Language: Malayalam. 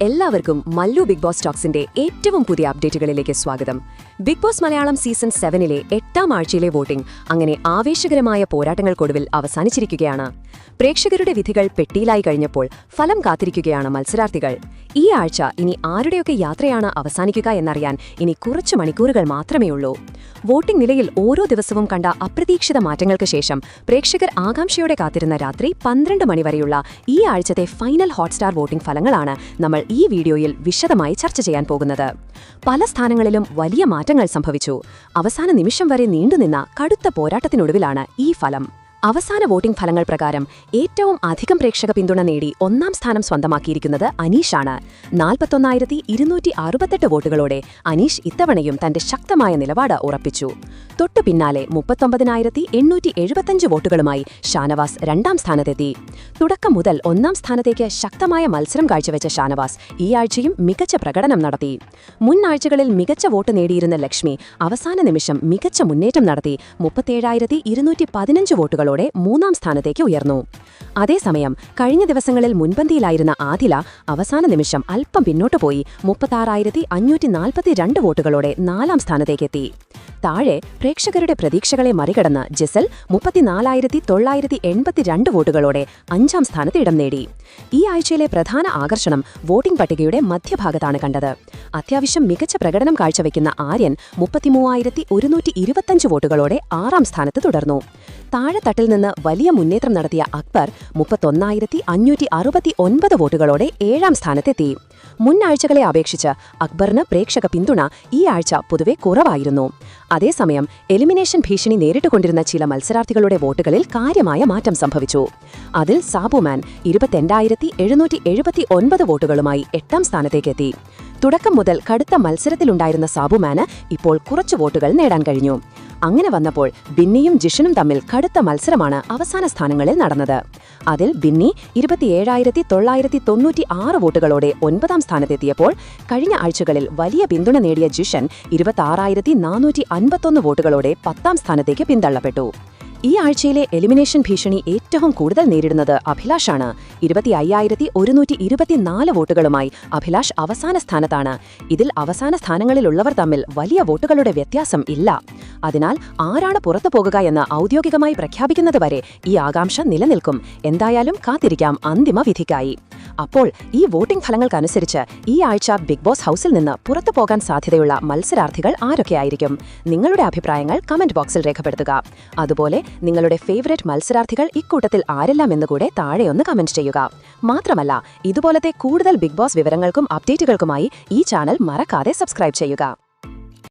എല്ലാവർക്കും മല്ലു ബിഗ് ബോസ് ടോക്സിന്റെ ഏറ്റവും പുതിയ അപ്ഡേറ്റുകളിലേക്ക് സ്വാഗതം. ബിഗ് ബോസ് മലയാളം സീസൺ 7-ലെ 8ാം ആഴ്ചയിലെ വോട്ടിംഗ് അങ്ങനെ ആവേശകരമായ പോരാട്ടങ്ങൾക്കൊടുവിൽ അവസാനിച്ചിരിക്കുകയാണ്. പ്രേക്ഷകരുടെ വിധികൾ പെട്ടിയിലായി കഴിഞ്ഞപ്പോൾ ഫലം കാത്തിരിക്കുകയാണ് മത്സരാർത്ഥികൾ. ഈ ആഴ്ച ഇനി ആരുടെയൊക്കെ യാത്രയാണ് അവസാനിക്കുക എന്നറിയാൻ ഇനി കുറച്ചു മണിക്കൂറുകൾ മാത്രമേയുള്ളൂ. വോട്ടിംഗ് നിലയിൽ ഓരോ ദിവസവും കണ്ട അപ്രതീക്ഷിത മാറ്റങ്ങൾക്ക് ശേഷം പ്രേക്ഷകർ ആകാംക്ഷയോടെ കാത്തിരുന്ന രാത്രി 12 മണിവരെയുള്ള ഈ ആഴ്ചത്തെ ഫൈനൽ ഹോട്ട്സ്റ്റാർ വോട്ടിംഗ് ഫലങ്ങളാണ് നമ്മൾ ഈ വീഡിയോയിൽ വിശദമായി ചർച്ച ചെയ്യാൻ പോകുന്നത്. പല സ്ഥാനങ്ങളിലും വലിയ മാറ്റങ്ങൾ സംഭവിച്ചു. അവസാന നിമിഷം വരെ നീണ്ടുനിന്ന കടുത്ത പോരാട്ടത്തിനൊടുവിലാണ് ഈ ഫലം. അവസാന വോട്ടിംഗ് ഫലങ്ങൾ പ്രകാരം ഏറ്റവും അധികം പ്രേക്ഷക പിന്തുണ നേടി 1ാം സ്ഥാനം സ്വന്തമാക്കിയിരിക്കുന്നത് അനീഷാണ്. 41,268 വോട്ടുകളോടെ അനീഷ് ഇത്തവണയും തന്റെ ശക്തമായ നിലപാട് ഉറപ്പിച്ചു. തൊട്ടു പിന്നാലെ 39,875 വോട്ടുകളുമായി ഷാനവാസ് 2ാം സ്ഥാനത്തെത്തി. തുടക്കം മുതൽ 1ാം സ്ഥാനത്തേക്ക് ശക്തമായ മത്സരം കാഴ്ചവെച്ച ഷാനവാസ് ഈ ആഴ്ചയും മികച്ച പ്രകടനം നടത്തി. മുൻ ആഴ്ചകളിൽ മികച്ച വോട്ട് നേടിയിരുന്ന ലക്ഷ്മി അവസാന നിമിഷം മികച്ച മുന്നേറ്റം നടത്തി 37,215 വോട്ടുകളോടെ 3ാം സ്ഥാനത്തേക്ക് ഉയർന്നു. അതേസമയം കഴിഞ്ഞ ദിവസങ്ങളിൽ മുൻപന്തിയിലായിരുന്ന ആദില അവസാന നിമിഷം അല്പം പിന്നോട്ടു പോയി 36,542 വോട്ടുകളോടെ 4ാം സ്ഥാനത്തേക്കെത്തി. താഴെ പ്രേക്ഷകരുടെ പ്രതീക്ഷകളെ മറികടന്ന് ജിസൽ 34,982 വോട്ടുകളോടെ 5ാം സ്ഥാനത്ത് ഇടം നേടി. ഈ ആഴ്ചയിലെ പ്രധാന ആകർഷണം വോട്ടിംഗ് പട്ടികയുടെ മധ്യഭാഗത്താണ് കണ്ടത്. അത്യാവശ്യം മികച്ച പ്രകടനം കാഴ്ചവെക്കുന്ന ആര്യൻ 33,125 വോട്ടുകളോടെ 6ാം സ്ഥാനത്ത് തുടർന്നു. താഴെത്തട്ടിൽ നിന്ന് വലിയ മുന്നേറ്റം നടത്തിയ അക്ബർ 31,569 വോട്ടുകളോടെ 7ാം സ്ഥാനത്തെത്തി. മുൻ ആഴ്ചകളെ അപേക്ഷിച്ച് അക്ബറിന് പ്രേക്ഷക പിന്തുണ ഈ ആഴ്ച പൊതുവെ കുറവായിരുന്നു. അതേസമയം എലിമിനേഷൻ ഭീഷണി നേരിട്ടുകൊണ്ടിരുന്ന ചില മത്സരാർത്ഥികളുടെ വോട്ടുകളിൽ കാര്യമായ മാറ്റം സംഭവിച്ചു. അതിൽ സാബുമാൻ 28,779 വോട്ടുകളുമായി 8ാം സ്ഥാനത്തേക്കെത്തി. തുടക്കം മുതൽ കടുത്ത മത്സരത്തിലുണ്ടായിരുന്ന സാബുമാന് ഇപ്പോൾ കുറച്ചു വോട്ടുകൾ നേടാൻ കഴിഞ്ഞു. അങ്ങനെ വന്നപ്പോൾ ബിന്നിയും ജിഷനും തമ്മിൽ കടുത്ത മത്സരമാണ് അവസാന സ്ഥാനങ്ങളിൽ നടന്നത്. അതിൽ ബിന്നി 27,996 വോട്ടുകളോടെ 9ാം സ്ഥാനത്തെത്തിയപ്പോൾ കഴിഞ്ഞ ആഴ്ചകളിൽ വലിയ പിന്തുണ നേടിയ ജിഷൻ 26,451 വോട്ടുകളോടെ 10ാം സ്ഥാനത്തേക്ക് പിന്തള്ളപ്പെട്ടു. ഈ ആഴ്ചയിലെ എലിമിനേഷൻ ഭീഷണി ഏറ്റവും കൂടുതൽ നേരിടുന്നത് അഭിലാഷാണ്. 25,124 വോട്ടുകളുമായി അഭിലാഷ് അവസാന സ്ഥാനത്താണ്. ഇതിൽ അവസാന സ്ഥാനങ്ങളിലുള്ളവർ തമ്മിൽ വലിയ വോട്ടുകളുടെ വ്യത്യാസം ഇല്ല. അതിനാൽ ആരാണ് പുറത്തു പോകുക എന്ന് ഔദ്യോഗികമായി പ്രഖ്യാപിക്കുന്നതുവരെ ഈ ആകാംക്ഷ നിലനിൽക്കും. എന്തായാലും കാത്തിരിക്കാം അന്തിമ വിധിക്കായി. അപ്പോൾ ഈ വോട്ടിംഗ് ഫലങ്ങൾക്കനുസരിച്ച് ഈ ആഴ്ച ബിഗ് ബോസ് ഹൌസിൽ നിന്ന് പുറത്തു പോകാൻ സാധ്യതയുള്ള മത്സരാർത്ഥികൾ ആരൊക്കെയായിരിക്കും? നിങ്ങളുടെ അഭിപ്രായങ്ങൾ കമന്റ് ബോക്സിൽ രേഖപ്പെടുത്തുക. അതുപോലെ നിങ്ങളുടെ ഫേവറേറ്റ് മത്സരാർത്ഥികൾ ഇക്കൂട്ടത്തിൽ ആരെല്ലാം എന്നുകൂടെ താഴെയൊന്ന് കമന്റ് ചെയ്യുക. മാത്രമല്ല, ഇതുപോലത്തെ കൂടുതൽ ബിഗ് ബോസ് വിവരങ്ങൾക്കും അപ്ഡേറ്റുകൾക്കുമായി ഈ ചാനൽ മറക്കാതെ സബ്സ്ക്രൈബ് ചെയ്യുക.